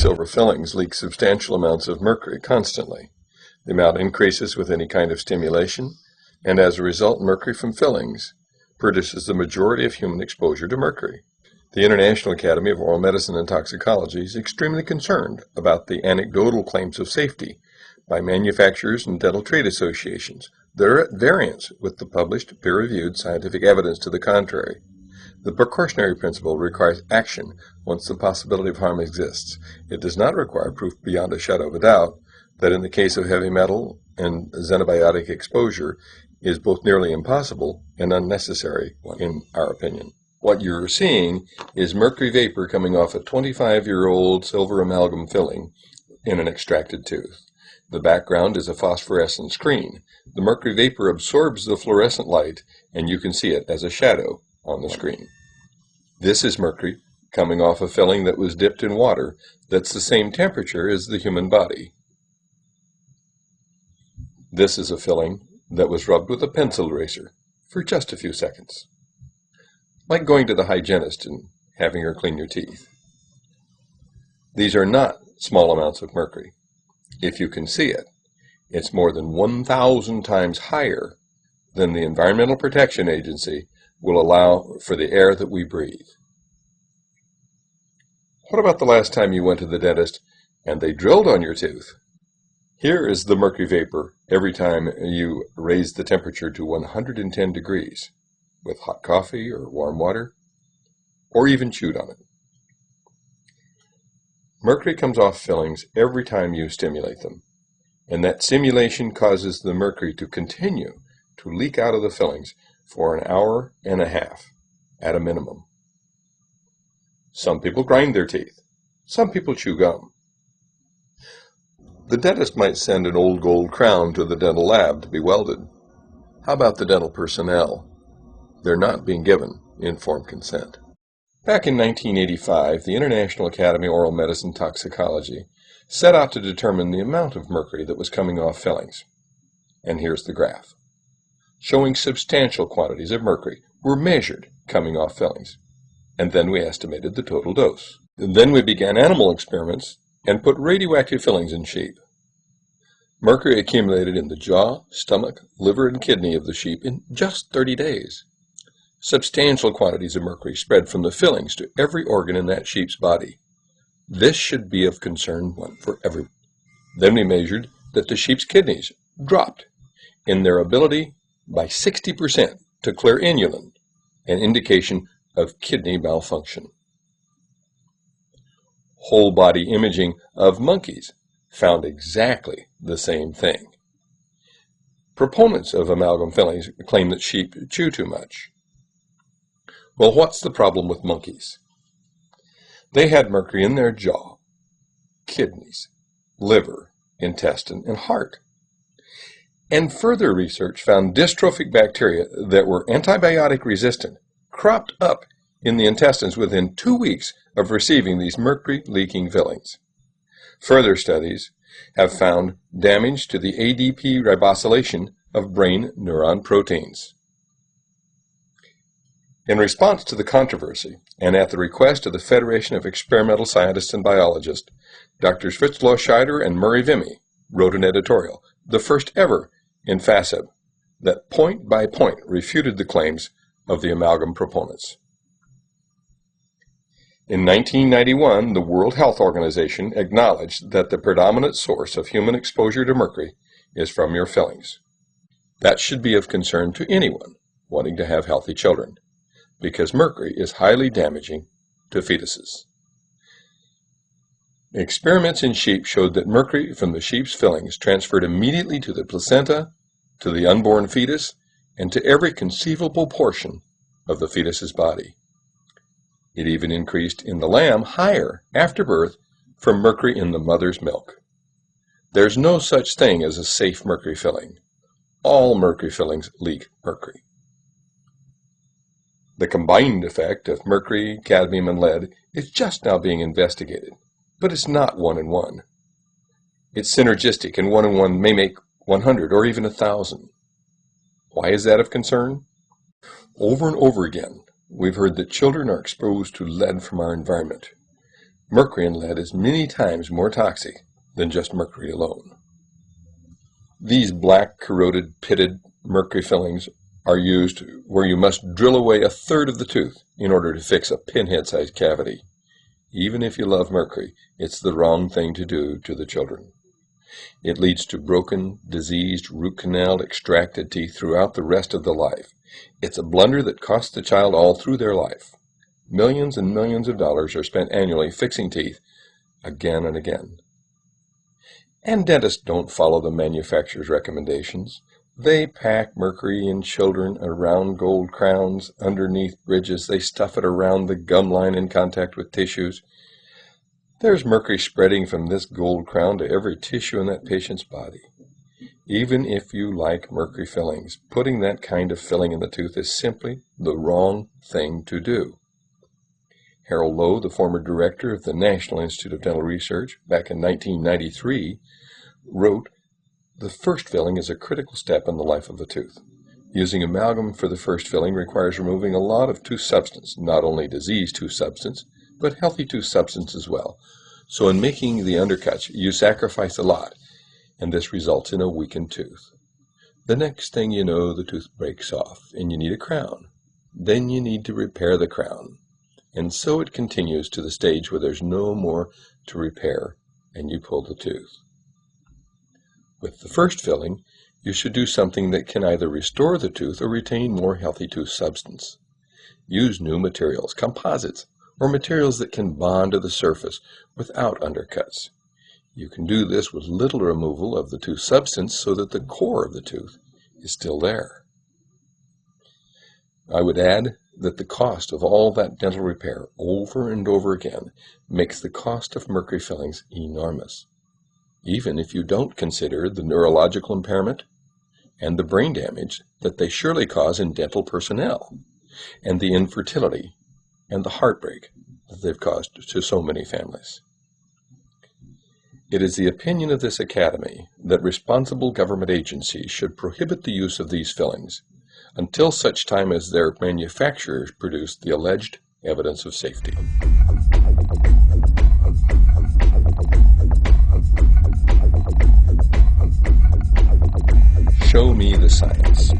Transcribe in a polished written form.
silver fillings leak substantial amounts of mercury constantly. The amount increases with any kind of stimulation, and as a result, mercury from fillings produces the majority of human exposure to mercury. The International Academy of Oral Medicine and Toxicology is extremely concerned about the anecdotal claims of safety by manufacturers and dental trade associations that are at variance with the published peer-reviewed scientific evidence to the contrary. The precautionary principle requires action once the possibility of harm exists. It does not require proof beyond a shadow of a doubt that in the case of heavy metal and xenobiotic exposure is both nearly impossible and unnecessary, in our opinion. What you're seeing is mercury vapor coming off a 25-year-old silver amalgam filling in an extracted tooth. The background is a phosphorescent screen. The mercury vapor absorbs the fluorescent light, and you can see it as a shadow on the screen. This is mercury coming off a filling that was dipped in water that's the same temperature as the human body. This is a filling that was rubbed with a pencil eraser for just a few seconds. Like going to the hygienist and having her clean your teeth. These are not small amounts of mercury. If you can see it, it's more than 1,000 times higher than the Environmental Protection Agency will allow for the air that we breathe. What about the last time you went to the dentist and they drilled on your tooth? Here is the mercury vapor every time you raise the temperature to 110 degrees with hot coffee or warm water, or even chewed on it. Mercury comes off fillings every time you stimulate them, and that stimulation causes the mercury to continue to leak out of the fillings for an hour and a half at a minimum. Some people grind their teeth. Some people chew gum. The dentist might send an old gold crown to the dental lab to be welded. How about the dental personnel? They're not being given informed consent. Back in 1985, the International Academy of Oral Medicine Toxicology set out to determine the amount of mercury that was coming off fillings. And here's the graph, showing substantial quantities of mercury were measured coming off fillings. And then we estimated the total dose. And then we began animal experiments and put radioactive fillings in sheep. Mercury accumulated in the jaw, stomach, liver, and kidney of the sheep in just 30 days. Substantial quantities of mercury spread from the fillings to every organ in that sheep's body. This should be of concern for everyone. Then we measured that the sheep's kidneys dropped in their ability by 60% to clear inulin, an indication of kidney malfunction. Whole body imaging of monkeys found exactly the same thing. Proponents of amalgam fillings claim that sheep chew too much. Well, what's the problem with monkeys? They had mercury in their jaw, kidneys, liver, intestine, and heart. And further research found dystrophic bacteria that were antibiotic resistant cropped up in the intestines within 2 weeks of receiving these mercury-leaking fillings. Further studies have found damage to the ADP ribosylation of brain neuron proteins. In response to the controversy, and at the request of the Federation of Experimental Scientists and Biologists, Drs. Fritzloh Scheider and Murray Vimy wrote an editorial, the first ever in FASEB, that point by point refuted the claims of the amalgam proponents. In 1991, the World Health Organization acknowledged that the predominant source of human exposure to mercury is from your fillings. That should be of concern to anyone wanting to have healthy children, because mercury is highly damaging to fetuses. Experiments in sheep showed that mercury from the sheep's fillings transferred immediately to the placenta, to the unborn fetus, and to every conceivable portion of the fetus's body. It even increased in the lamb higher after birth from mercury in the mother's milk. There's no such thing as a safe mercury filling. All mercury fillings leak mercury. The combined effect of mercury, cadmium, and lead is just now being investigated, but it's not 1 in 1. It's synergistic, and 1 in 1 may make 100 or even 1,000. Why is that of concern? Over and over again, we've heard that children are exposed to lead from our environment. Mercury in lead is many times more toxic than just mercury alone. These black, corroded, pitted mercury fillings are used where you must drill away a third of the tooth in order to fix a pinhead-sized cavity. Even if you love mercury, it's the wrong thing to do to the children. It leads to broken, diseased, root canal extracted teeth throughout the rest of the life. It's a blunder that costs the child all through their life. Millions and millions of dollars are spent annually fixing teeth again and again. And dentists don't follow the manufacturer's recommendations. They pack mercury in children around gold crowns, underneath bridges. They stuff it around the gum line in contact with tissues. There's mercury spreading from this gold crown to every tissue in that patient's body. Even if you like mercury fillings, putting that kind of filling in the tooth is simply the wrong thing to do. Harold Lowe, the former director of the National Institute of Dental Research, back in 1993, wrote, "The first filling is a critical step in the life of a tooth. Using amalgam for the first filling requires removing a lot of tooth substance, not only diseased tooth substance, but healthy tooth substance as well. So in making the undercuts, you sacrifice a lot, and this results in a weakened tooth. The next thing you know, the tooth breaks off, and you need a crown. Then you need to repair the crown. And so it continues to the stage where there's no more to repair, and you pull the tooth. With the first filling, you should do something that can either restore the tooth or retain more healthy tooth substance. Use new materials, composites, or materials that can bond to the surface without undercuts. You can do this with little removal of the tooth substance so that the core of the tooth is still there. I would add that the cost of all that dental repair over and over again makes the cost of mercury fillings enormous, even if you don't consider the neurological impairment and the brain damage that they surely cause in dental personnel, and the infertility and the heartbreak that they've caused to so many families. It is the opinion of this Academy that responsible government agencies should prohibit the use of these fillings until such time as their manufacturers produce the alleged evidence of safety. Show me the science.